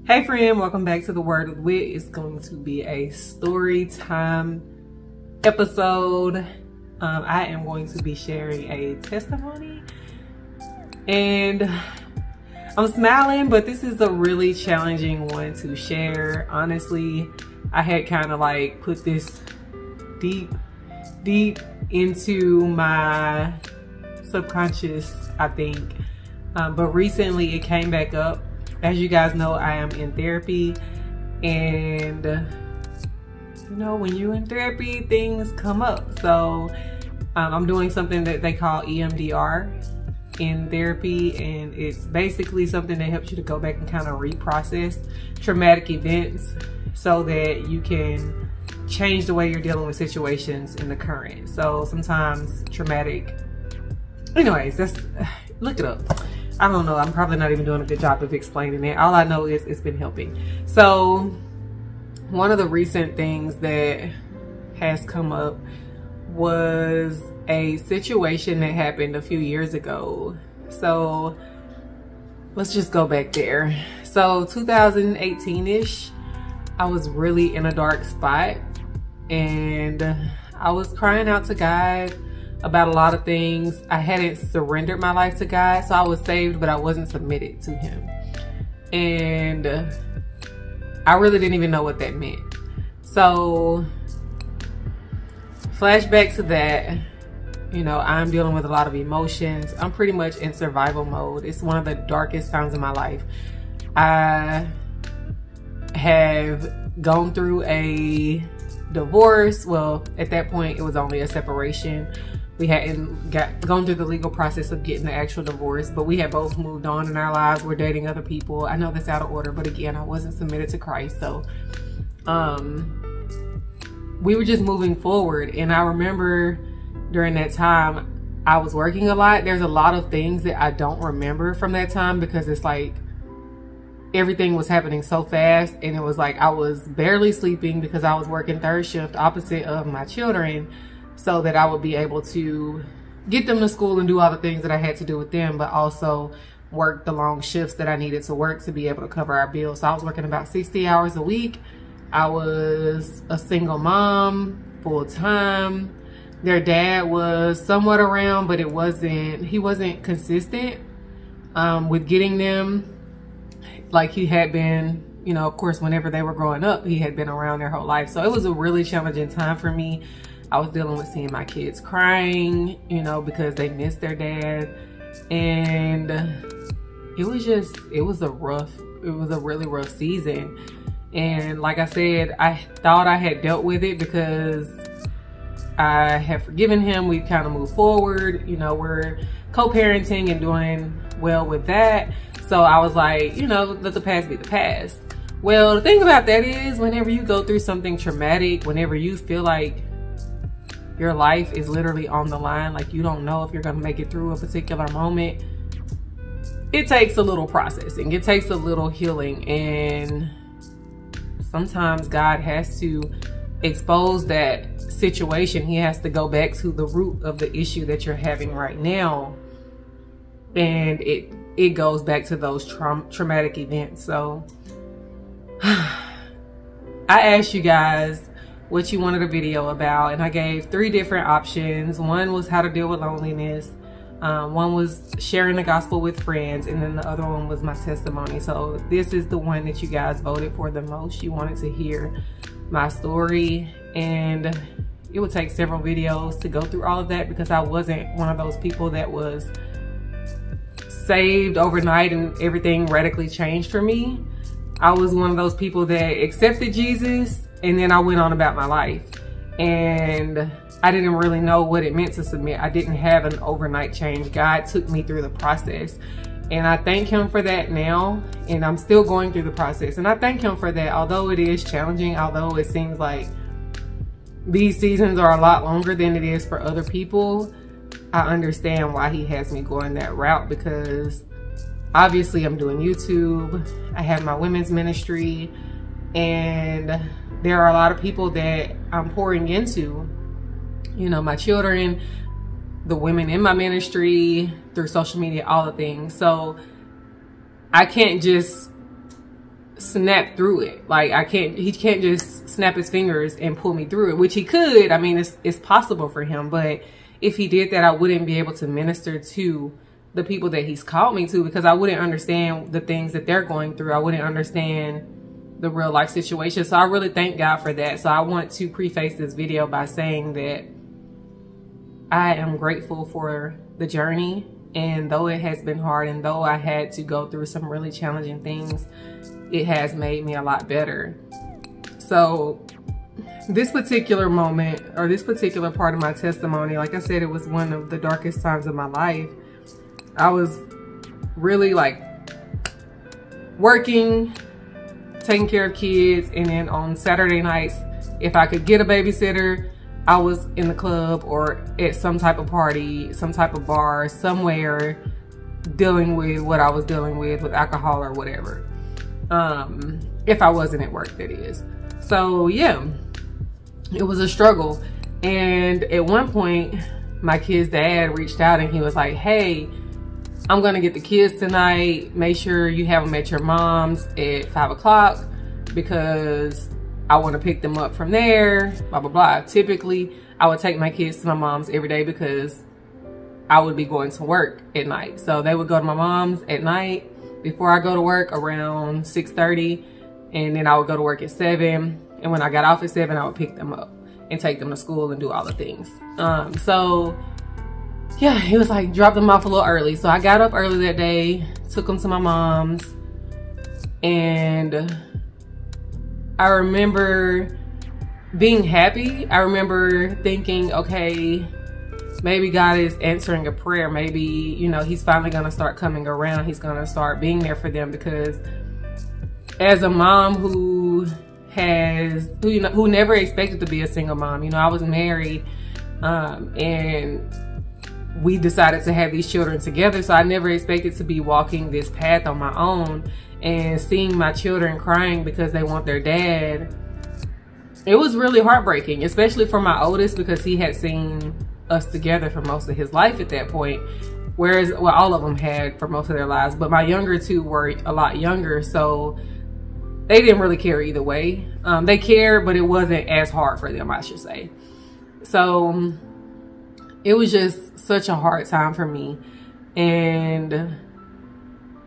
Hey friend, welcome back to the Word of Wit. It's going to be a story time episode. I am going to be sharing a testimony and I'm smiling, but this is a really challenging one to share. Honestly, I had kind of like put this deep into my subconscious, I think. But recently it came back up. As you guys know, I am in therapy, and you know, when you're in therapy, things come up. So I'm doing something that they call EMDR in therapy, and it's basically something that helps you to go back and kind of reprocess traumatic events so that you can change the way you're dealing with situations in the current. So sometimes traumatic, anyways, look it up. I don't know, I'm probably not even doing a good job of explaining it. All I know is it's been helping. So one of the recent things that has come up was a situation that happened a few years ago. So let's just go back there. So 2018-ish, I was really in a dark spot and I was crying out to God about a lot of things. I hadn't surrendered my life to God, so I was saved, but I wasn't submitted to Him. And I really didn't even know what that meant. So flashback to that, you know, I'm dealing with a lot of emotions. I'm pretty much in survival mode. It's one of the darkest times in my life. I have gone through a divorce. Well, at that point, it was only a separation. We hadn't gone through the legal process of getting the actual divorce, but we had both moved on in our lives. We're dating other people. I know that's out of order, but again, I wasn't submitted to Christ. So we were just moving forward. And I remember during that time, I was working a lot. There's a lot of things that I don't remember from that time because it's like everything was happening so fast, and it was like I was barely sleeping because I was working third shift opposite of my children, so that I would be able to get them to school and do all the things that I had to do with them, but also work the long shifts that I needed to work to be able to cover our bills. So I was working about 60 hours a week. I was a single mom, full time. Their dad was somewhat around, but he wasn't consistent with getting them like he had been. You know, of course, whenever they were growing up, he had been around their whole life. So it was a really challenging time for me. I was dealing with seeing my kids crying, you know, because they missed their dad. And it was a really rough season. And like I said, I thought I had dealt with it because I have forgiven him. We've kind of moved forward. You know, we're co-parenting and doing well with that. So I was like, you know, let the past be the past. Well, the thing about that is whenever you go through something traumatic, whenever you feel like your life is literally on the line, like you don't know if you're going to make it through a particular moment, it takes a little processing. It takes a little healing. And sometimes God has to expose that situation. He has to go back to the root of the issue that you're having right now. And it goes back to those traumatic events. So I asked you guys what you wanted a video about, and I gave 3 different options. One was how to deal with loneliness. One was sharing the gospel with friends, and then the other one was my testimony. So this is the one that you guys voted for the most. You wanted to hear my story, and it would take several videos to go through all of that because I wasn't one of those people that was saved overnight and everything radically changed for me. I was one of those people that accepted Jesus and then I went on about my life, and I didn't really know what it meant to submit. I didn't have an overnight change. God took me through the process, and I thank Him for that now. And I'm still going through the process, and I thank Him for that. Although it is challenging, although it seems like these seasons are a lot longer than it is for other people, I understand why He has me going that route, because obviously I'm doing YouTube. I have my women's ministry, and there are a lot of people that I'm pouring into, you know, my children, the women in my ministry, through social media, all the things. So I can't just snap through it. Like he can't just snap his fingers and pull me through it, which he could. I mean, it's possible for him, but if he did that, I wouldn't be able to minister to the people that he's called me to, because I wouldn't understand the things that they're going through. I wouldn't understand the real life situation. So I really thank God for that. So I want to preface this video by saying that I am grateful for the journey. And though it has been hard, and though I had to go through some really challenging things, it has made me a lot better. So this particular moment, or this particular part of my testimony, like I said, it was one of the darkest times of my life. I was really like working, taking care of kids, and then on Saturday nights, if I could get a babysitter, I was in the club or at some type of party, some type of bar, somewhere, dealing with what I was dealing with alcohol or whatever. If I wasn't at work, that is. So yeah, it was a struggle. And at one point, my kid's dad reached out and he was like, hey, I'm gonna get the kids tonight. Make sure you have them at your mom's at 5 o'clock because I want to pick them up from there, blah, blah, blah. Typically, I would take my kids to my mom's every day because I would be going to work at night. So they would go to my mom's at night before I go to work around 6:30. And then I would go to work at 7. And when I got off at 7, I would pick them up and take them to school and do all the things. So yeah, he was like, drop them off a little early. So I got up early that day, took them to my mom's, and I remember being happy. I remember thinking, okay, maybe God is answering a prayer. Maybe, you know, he's finally gonna start coming around. He's gonna start being there for them, because as a mom who never expected to be a single mom, you know, I was married, and we decided to have these children together. So I never expected to be walking this path on my own, and seeing my children crying because they want their dad. It was really heartbreaking, especially for my oldest, because he had seen us together for most of his life at that point. Whereas, well, all of them had for most of their lives, but my younger two were a lot younger. So they didn't really care either way. They cared, but it wasn't as hard for them, I should say. So it was just such a hard time for me. And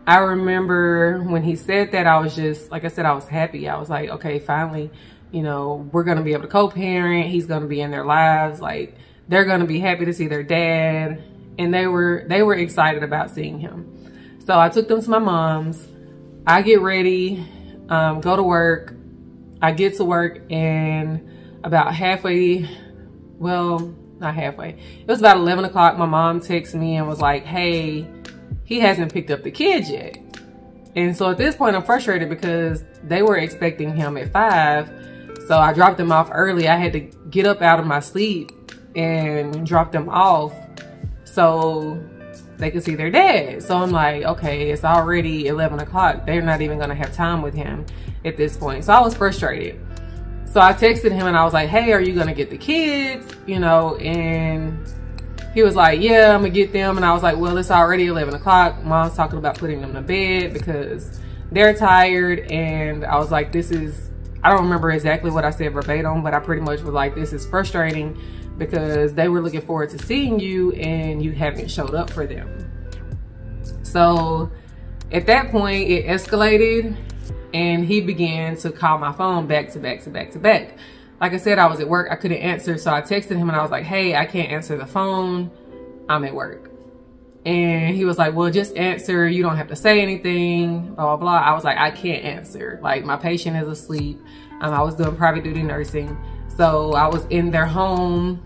I remember when he said that, I was just, like I said, I was happy. I was like, okay, finally, you know, we're going to be able to co-parent. He's going to be in their lives. Like, they're going to be happy to see their dad. And they were excited about seeing him. So I took them to my mom's. I get ready, go to work. I get to work, and about halfway, well, not halfway, it was about 11 o'clock. My mom texted me and was like, hey, he hasn't picked up the kids yet. And so at this point, I'm frustrated because they were expecting him at 5. So I dropped them off early. I had to get up out of my sleep and drop them off so they could see their dad. So I'm like, okay, it's already 11 o'clock. They're not even gonna have time with him at this point. So I was frustrated. So I texted him and I was like, hey, are you gonna get the kids? You know, and he was like, yeah, I'm gonna get them. And I was like, well, it's already 11 o'clock. Mom's talking about putting them to bed because they're tired. And I was like, I don't remember exactly what I said verbatim, but I pretty much was like, this is frustrating because they were looking forward to seeing you and you haven't showed up for them. So at that point, it escalated. And he began to call my phone back to back to back to back. Like I said, I was at work. I couldn't answer. So I texted him and I was like, hey, I can't answer the phone. I'm at work. And he was like, well, just answer. You don't have to say anything, blah, blah, blah. I was like, I can't answer. Like, my patient is asleep. I was doing private duty nursing. So I was in their home.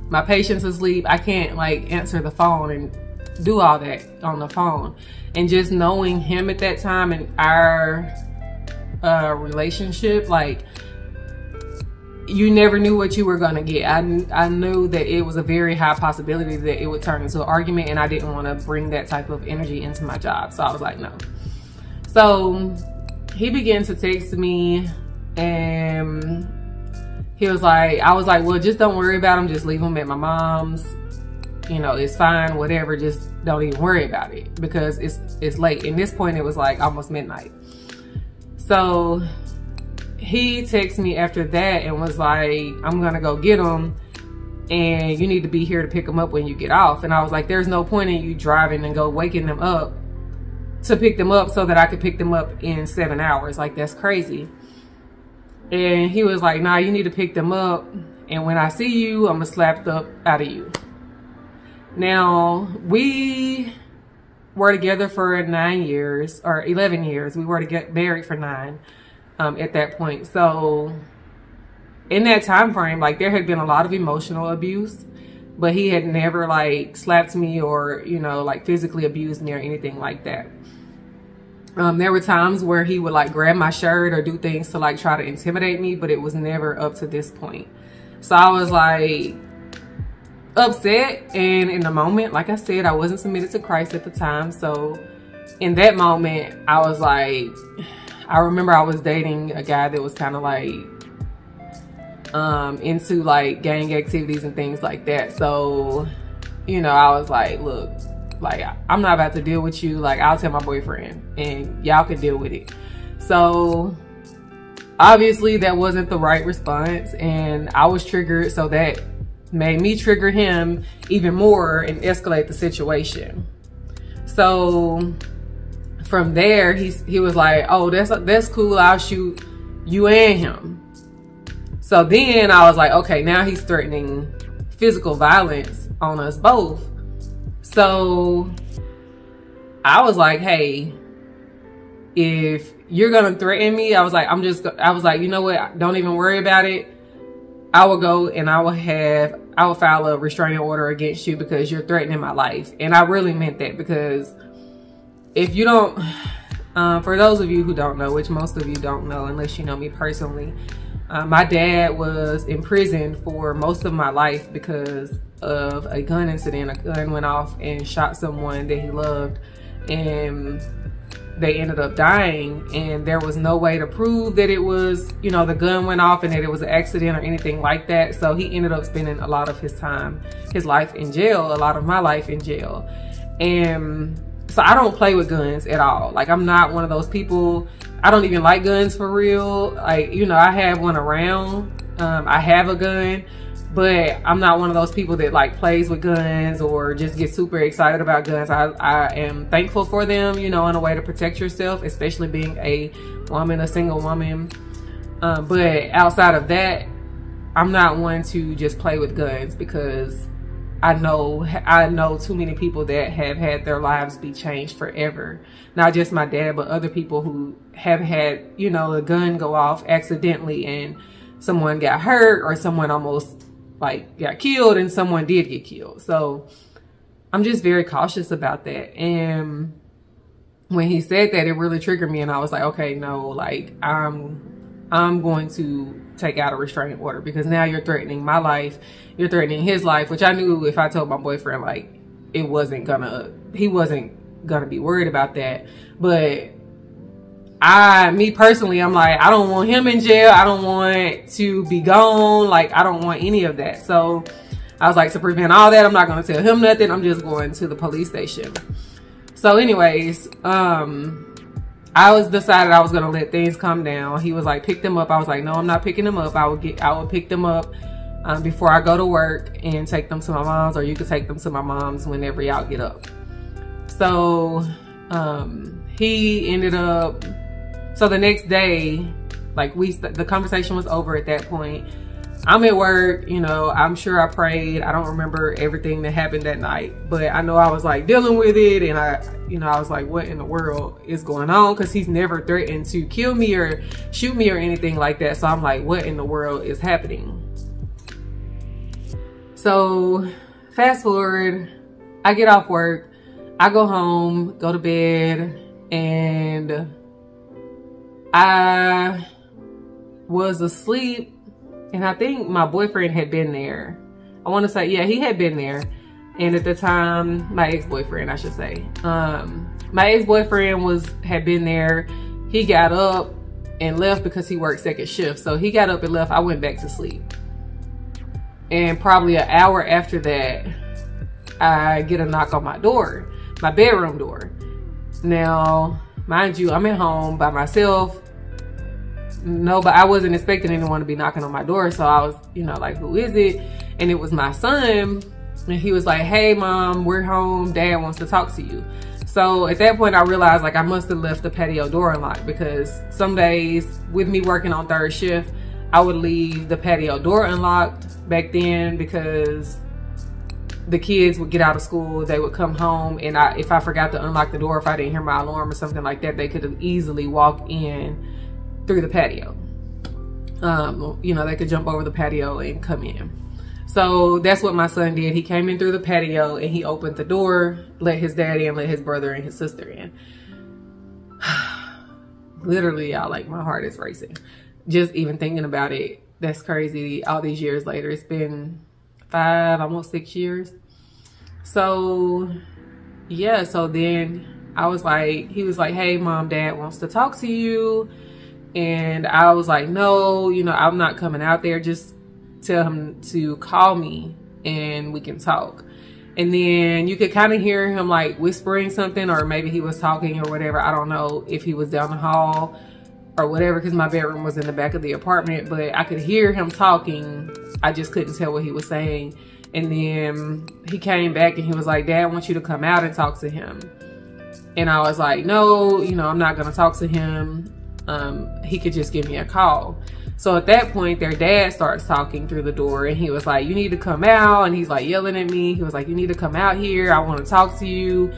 My patient's asleep. I can't like answer the phone and do all that on the phone. And just knowing him at that time and our relationship, like, you never knew what you were gonna get. I knew that it was a very high possibility that it would turn into an argument, and I didn't want to bring that type of energy into my job. So I was like, no. So he began to text me, and he was like, I was like, well, just don't worry about him. Just leave him at my mom's. You know, it's fine, whatever. Just don't even worry about it because it's late. At this point, it was like almost midnight. So he texted me after that and was like, I'm gonna go get him and you need to be here to pick him up when you get off. And I was like, there's no point in you driving and go waking them up to pick them up so that I could pick them up in 7 hours. Like, that's crazy. And he was like, nah, you need to pick them up. And when I see you, I'm gonna slap the out of you. Now, we were together for 9 years or 11 years. We were to get married for 9 at that point. So in that time frame, like, there had been a lot of emotional abuse, but he had never like slapped me or, you know, like physically abused me or anything like that. There were times where he would like grab my shirt or do things to like try to intimidate me, but it was never up to this point. So I was like upset, and in the moment, like I said, I wasn't submitted to Christ at the time. So in that moment, I was like, I remember I was dating a guy that was kind of like into like gang activities and things like that. So, you know, I was like, look, like, I'm not about to deal with you. Like, I'll tell my boyfriend and y'all can deal with it. So obviously that wasn't the right response, and I was triggered, so that made me trigger him even more and escalate the situation. So from there, he was like, oh, that's cool, I'll shoot you and him. So then I was like, okay, now he's threatening physical violence on us both. So I was like, hey, if you're gonna threaten me, I was like, you know what, don't even worry about it. I will go and I will file a restraining order against you because you're threatening my life. And I really meant that, because if you don't, for those of you who don't know, which most of you don't know unless you know me personally, my dad was in prison for most of my life because of a gun incident. A gun went off and shot someone that he loved, and they ended up dying, and there was no way to prove that it was, you know, the gun went off and that it was an accident or anything like that. So he ended up spending a lot of his life in jail, a lot of my life in jail. And so I don't play with guns at all. Like, I'm not one of those people. I don't even like guns for real. Like, you know, I have one around. I have a gun, but I'm not one of those people that like plays with guns or just get super excited about guns. I am thankful for them, you know, in a way to protect yourself, especially being a woman, a single woman. But outside of that, I'm not one to just play with guns, because I know too many people that have had their lives be changed forever. Not just my dad, but other people who have had, you know, a gun go off accidentally and someone got hurt, or someone almost like got killed and someone did get killed. So I'm just very cautious about that. And when he said that, it really triggered me, and I was like, okay, no, like I'm going to take out a restraining order, because now you're threatening my life, you're threatening his life, which I knew if I told my boyfriend, like, he wasn't gonna be worried about that. But me personally, I'm like, I don't want him in jail. I don't want to be gone. Like, I don't want any of that. So I was like, to prevent all that, I'm not going to tell him nothing. I'm just going to the police station. So anyways, I decided I was going to let things calm down. He was like, pick them up. I was like, no, I'm not picking them up. I will pick them up before I go to work and take them to my mom's, or you could take them to my mom's whenever y'all get up. So he ended up, so the next day, like, the conversation was over at that point. I'm at work, you know, I'm sure I prayed. I don't remember everything that happened that night, but I know I was like dealing with it, and I was like, what in the world is going on? Because he's never threatened to kill me or shoot me or anything like that. So I'm like, what in the world is happening? So fast forward, I get off work, I go home, go to bed, and I was asleep, and I think my boyfriend had been there. I want to say, yeah, he had been there. And at the time, my ex-boyfriend, I should say, my ex-boyfriend had been there. He got up and left because he worked second shift. So he got up and left. I went back to sleep. And probably an hour after that, I get a knock on my door, my bedroom door. Now, mind you, I'm at home by myself. nobody, I wasn't expecting anyone to be knocking on my door. So I was, you know, like, who is it? And it was my son. And he was like, hey mom, we're home. Dad wants to talk to you. So at that point I realized like I must have left the patio door unlocked, because some days with me working on third shift, I would leave the patio door unlocked back then, because the kids would get out of school, they would come home, and if I forgot to unlock the door, if I didn't hear my alarm or something like that, they could have easily walked in through the patio. You know, they could jump over the patio and come in. So that's what my son did. He came in through the patio and he opened the door, let his dad in, let his brother and his sister in. Literally, y'all, like my heart is racing. Just even thinking about it, that's crazy. All these years later, it's been 5, almost 6 years. So yeah, so then I was like, he was like, hey mom, dad wants to talk to you. And I was like, no, you know, I'm not coming out there. Just tell him to call me and we can talk. And then you could kind of hear him like whispering something, or maybe he was talking or whatever. I don't know if he was down the hall or whatever, because my bedroom was in the back of the apartment, but I could hear him talking. I just couldn't tell what he was saying. And then he came back and he was like, dad wants you to come out and talk to him. And I was like, no, you know, I'm not gonna talk to him. He could just give me a call. So at that point, their dad starts talking through the door, and he was like, you need to come out. And he's like yelling at me. He was like, you need to come out here. I want to talk to you.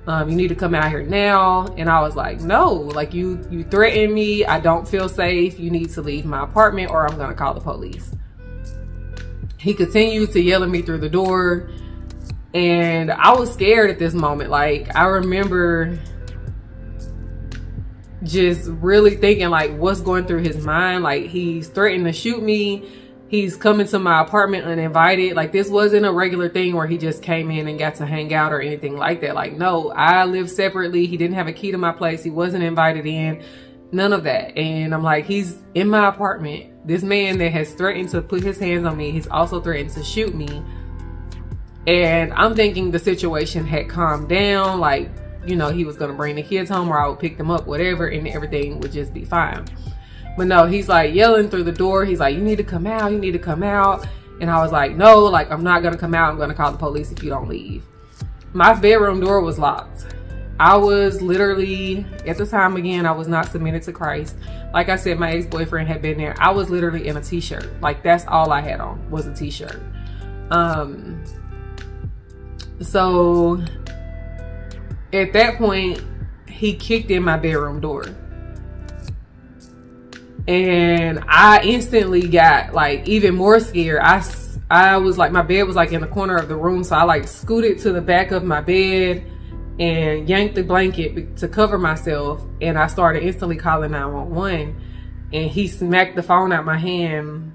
You need to come out here now. And I was like, no, like you threatened me. I don't feel safe. You need to leave my apartment or I'm going to call the police. He continued to yell at me through the door, and I was scared at this moment. Like, I remember just really thinking like, what's going through his mind? Like, he's threatening to shoot me. He's coming to my apartment uninvited. Like, this wasn't a regular thing where he just came in and got to hang out or anything like that. Like, no, I live separately. He didn't have a key to my place. He wasn't invited in, none of that. And I'm like, he's in my apartment. This man that has threatened to put his hands on me, he's also threatened to shoot me. And I'm thinking the situation had calmed down. Like, you know, he was going to bring the kids home, or I would pick them up, whatever, and everything would just be fine. But no, he's like yelling through the door. He's like, you need to come out. You need to come out. And I was like, no, like, I'm not going to come out. I'm going to call the police if you don't leave. My bedroom door was locked. I was literally, at the time, again, I was not submitted to Christ. Like I said, my ex-boyfriend had been there. I was literally in a t-shirt. Like, that's all I had on was a t-shirt. So at that point, he kicked in my bedroom door. And I instantly got like even more scared. I was like, my bed was like in the corner of the room. So I like scooted to the back of my bed and yanked the blanket to cover myself. And I started instantly calling 911. And he smacked the phone out my hand.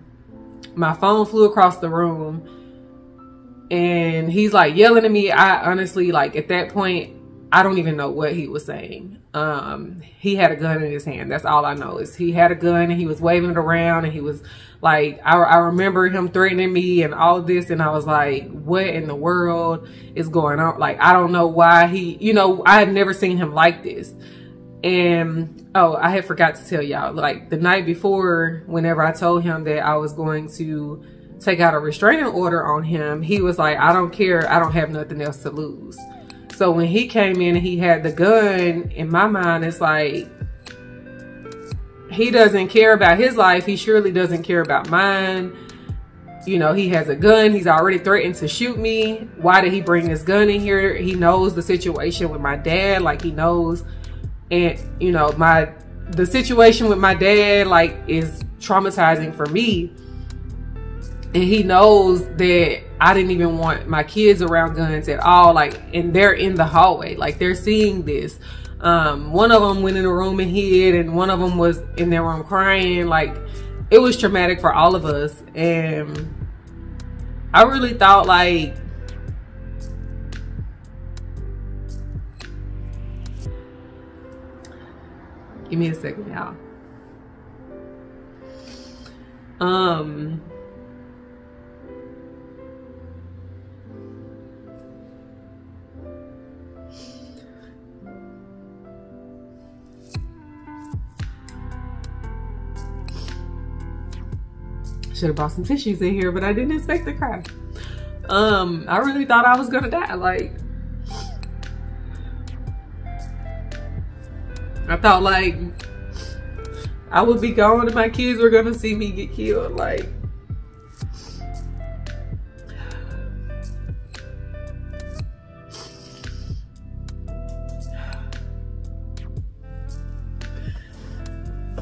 My phone flew across the room. And he's like yelling at me. I honestly, like, at that point, I don't even know what he was saying. He had a gun in his hand. That's all I know, is he had a gun and he was waving it around, and he was like, I remember him threatening me and all of this. And I was like, what in the world is going on? Like, I don't know why he, you know, I had never seen him like this. And, oh, I had forgot to tell y'all, like, the night before, whenever I told him that I was going to take out a restraining order on him, he was like, I don't care. I don't have nothing else to lose. So when he came in and he had the gun, in my mind, it's like, he doesn't care about his life. He surely doesn't care about mine. You know, he has a gun. He's already threatened to shoot me. Why did he bring this gun in here? He knows the situation with my dad. Like, he knows. And, you know, the situation with my dad, like, is traumatizing for me. And he knows that I didn't even want my kids around guns at all. Like, and they're in the hallway. Like, they're seeing this. One of them went in the room and hid, and one of them was in their room crying. Like, it was traumatic for all of us. And I really thought, like, give me a second, y'all. Should have brought some tissues in here, but I didn't expect to cry. I really thought I was gonna die. Like, I thought like I would be gone and my kids were gonna see me get killed. Like,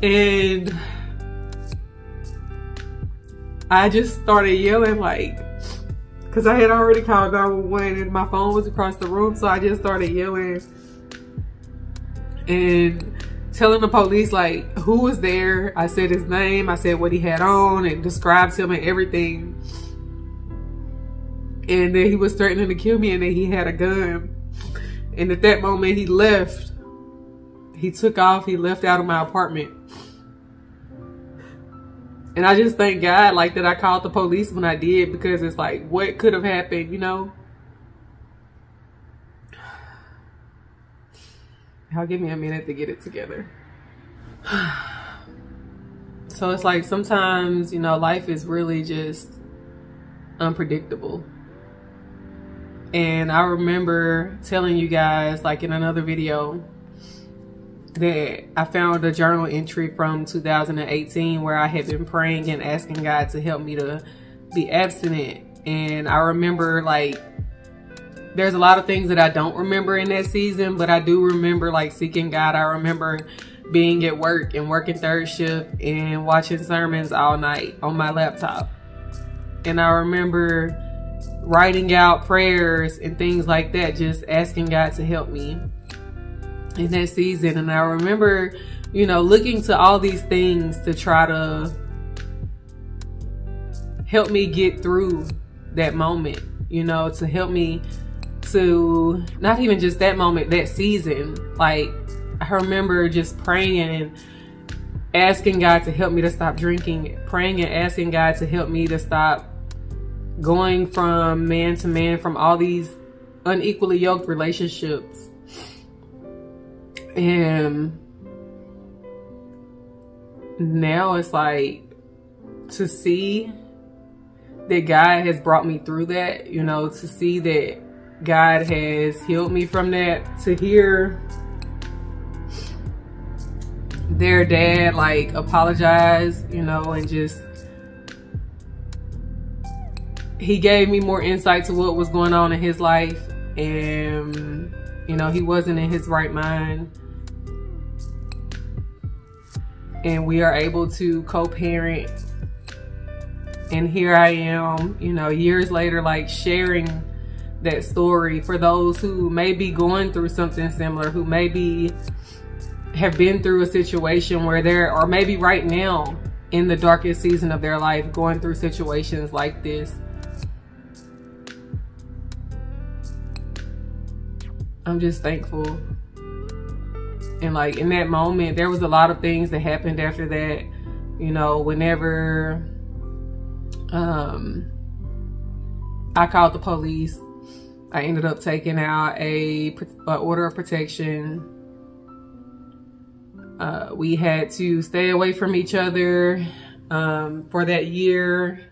and I just started yelling, like, because I had already called 911 and my phone was across the room. So I just started yelling and telling the police, like, who was there. I said his name. I said what he had on and described him and everything. And then he was threatening to kill me and then he had a gun. And at that moment he left. He took off. He left out of my apartment. And I just thank God, like, that I called the police when I did, because it's like, what could have happened, you know? Y'all give me a minute to get it together. So it's like, sometimes, you know, life is really just unpredictable. And I remember telling you guys, like in another video, that I found a journal entry from 2018 where I had been praying and asking God to help me to be abstinent. And I remember, like, there's a lot of things that I don't remember in that season, but I do remember, like, seeking God. I remember being at work and working third shift and watching sermons all night on my laptop. And I remember writing out prayers and things like that, just asking God to help me in that season. And I remember, you know, looking to all these things to try to help me get through that moment, you know, to help me to not even just that moment, that season. Like, I remember just praying and asking God to help me to stop drinking, praying and asking God to help me to stop going from man to man, from all these unequally yoked relationships. And now it's like, to see that God has brought me through that, you know, to see that God has healed me from that, to hear their dad, like, apologize, you know, and just, he gave me more insight to what was going on in his life. And, you know, he wasn't in his right mind. And we are able to co-parent. And here I am, you know, years later, like, sharing that story for those who may be going through something similar, who maybe have been through a situation where they're, or maybe right now in the darkest season of their life, going through situations like this. I'm just thankful. And, like, in that moment, there was a lot of things that happened after that. You know, whenever I called the police, I ended up taking out a order of protection. We had to stay away from each other for that year.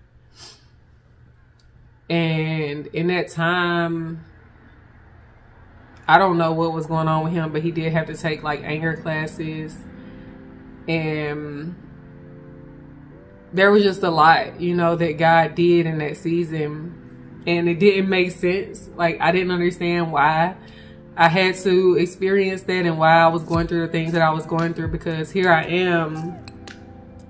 And in that time, I don't know what was going on with him, but he did have to take, like, anger classes. And there was just a lot, you know, that God did in that season. And it didn't make sense. Like, I didn't understand why I had to experience that and why I was going through the things that I was going through. Because here I am,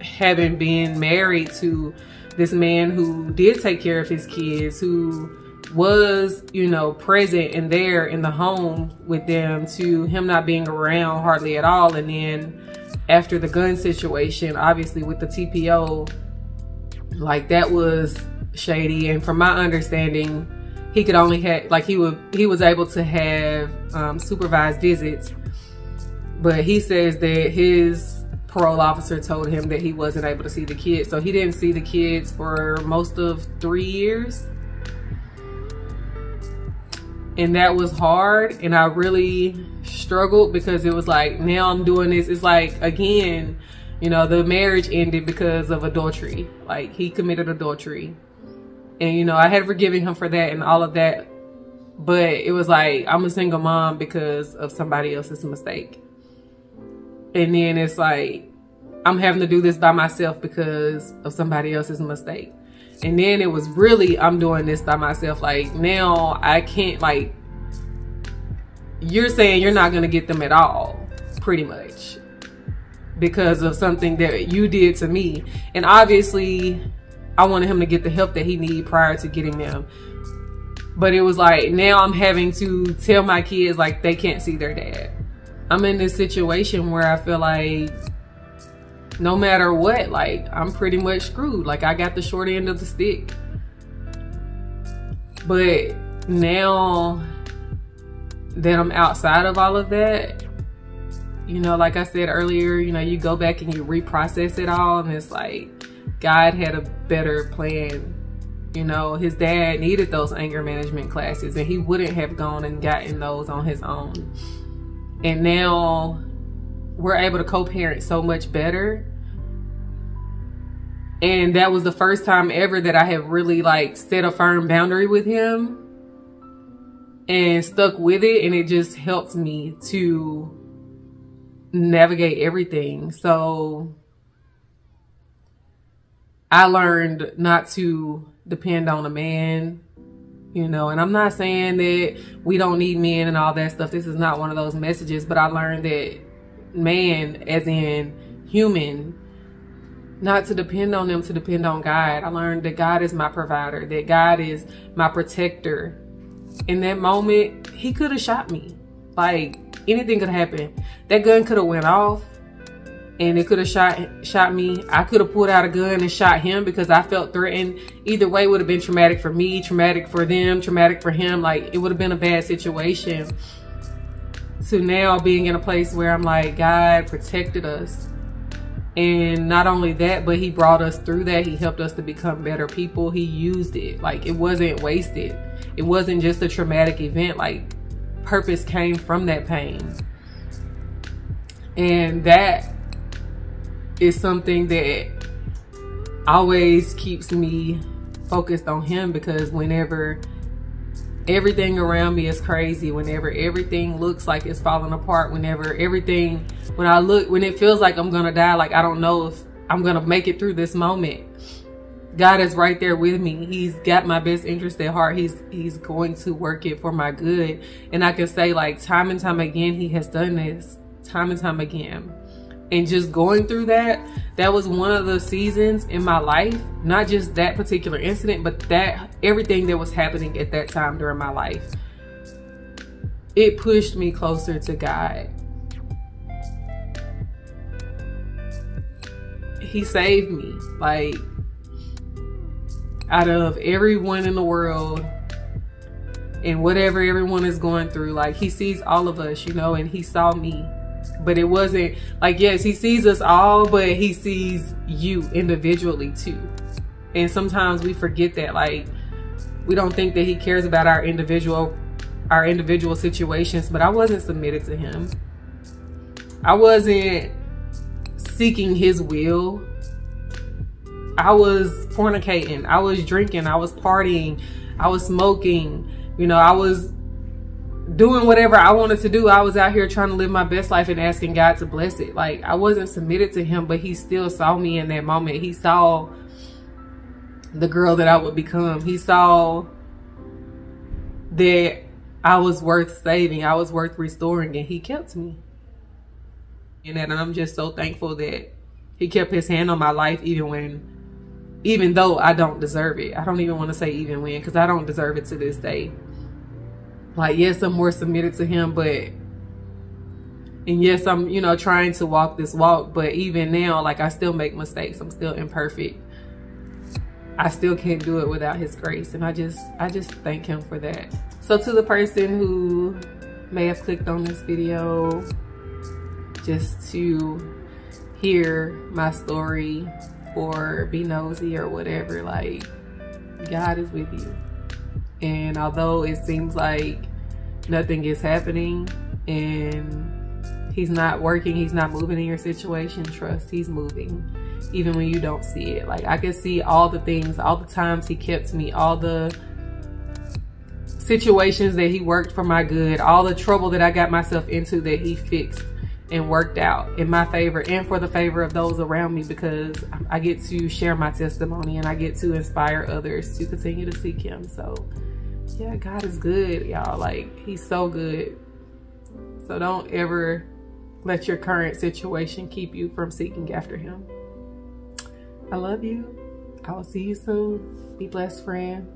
having been married to this man who did take care of his kids, who was, you know, present and there in the home with them, to him not being around hardly at all. And then after the gun situation, obviously with the TPO, like, that was shady. And from my understanding, he could only have, like, he was able to have supervised visits, but he says that his parole officer told him that he wasn't able to see the kids. So he didn't see the kids for most of 3 years. And that was hard. And I really struggled, because it was like, now I'm doing this. It's like, again, You know, the marriage ended because of adultery. Like, he committed adultery. And, you know, I had forgiven him for that and all of that. But it was like, I'm a single mom because of somebody else's mistake. And then it's like, I'm having to do this by myself because of somebody else's mistake. And then it was really, I'm doing this by myself. Like, now I can't, like, you're saying you're not going to get them at all, pretty much, because of something that you did to me. And obviously, I wanted him to get the help that he needed prior to getting them. But it was like, now I'm having to tell my kids, like, they can't see their dad. I'm in this situation where I feel like no matter what, like, I'm pretty much screwed. Like, I got the short end of the stick. But now that I'm outside of all of that, you know, like I said earlier, you know, you go back and you reprocess it all, and it's like, God had a better plan. You know, his dad needed those anger management classes, and he wouldn't have gone and gotten those on his own. And now we're able to co-parent so much better. And that was the first time ever that I have really, like, set a firm boundary with him and stuck with it. And it just helps me to navigate everything. So I learned not to depend on a man, you know, and I'm not saying that we don't need men and all that stuff. This is not one of those messages, but I learned that man, as in human, not to depend on them, to depend on God. I learned that God is my provider, that God is my protector. In that moment, he could have shot me. Like, anything could happen. That gun could have went off and it could have shot me. I could have pulled out a gun and shot him because I felt threatened. Either way would have been traumatic for me, traumatic for them, traumatic for him. Like, it would have been a bad situation. To now being in a place where I'm like, God protected us. And not only that, but he brought us through that. He helped us to become better people. He used it. Like, it wasn't wasted. It wasn't just a traumatic event. Like, purpose came from that pain. And that is something that always keeps me focused on him, because whenever everything around me is crazy, whenever everything looks like it's falling apart, when it feels like I'm gonna die, like I don't know if I'm gonna make it through this moment, God is right there with me. He's got my best interest at heart. He's going to work it for my good. And I can say, like, time and time again, he has done this, time and time again. And just going through that was one of the seasons in my life, not just that particular incident, but that everything that was happening at that time during my life, it pushed me closer to God. He saved me. Like, out of everyone in the world and whatever everyone is going through, like, he sees all of us, you know, and he saw me. But it wasn't like, yes, he sees us all, but he sees you individually too. And sometimes we forget that. Like, we don't think that he cares about our individual situations. But I wasn't submitted to him. I wasn't seeking his will. I was fornicating. I was drinking. I was partying. I was smoking. You know, I was doing whatever I wanted to do. I was out here trying to live my best life and asking God to bless it. Like, I wasn't submitted to him, but he still saw me in that moment. He saw the girl that I would become. He saw that I was worth saving. I was worth restoring, and he kept me. And I'm just so thankful that he kept his hand on my life, even though I don't deserve it. I don't even want to say even when, because I don't deserve it to this day. Like, yes, I'm more submitted to him, and yes, I'm, you know, trying to walk this walk, but even now, like, I still make mistakes. I'm still imperfect. I still can't do it without his grace. And I just thank him for that. So to the person who may have clicked on this video just to hear my story or be nosy or whatever, like, God is with you. And although it seems like nothing is happening and He's not working, he's not moving in your situation. Trust, he's moving, even when you don't see it. Like, I can see all the things, all the times he kept me, all the situations that he worked for my good, all the trouble that I got myself into that he fixed and worked out in my favor and for the favor of those around me, because I get to share my testimony and I get to inspire others to continue to seek him. So yeah, God is good, y'all. Like, he's so good. So don't ever let your current situation keep you from seeking after him. I love you. I will see you soon. Be blessed, friend.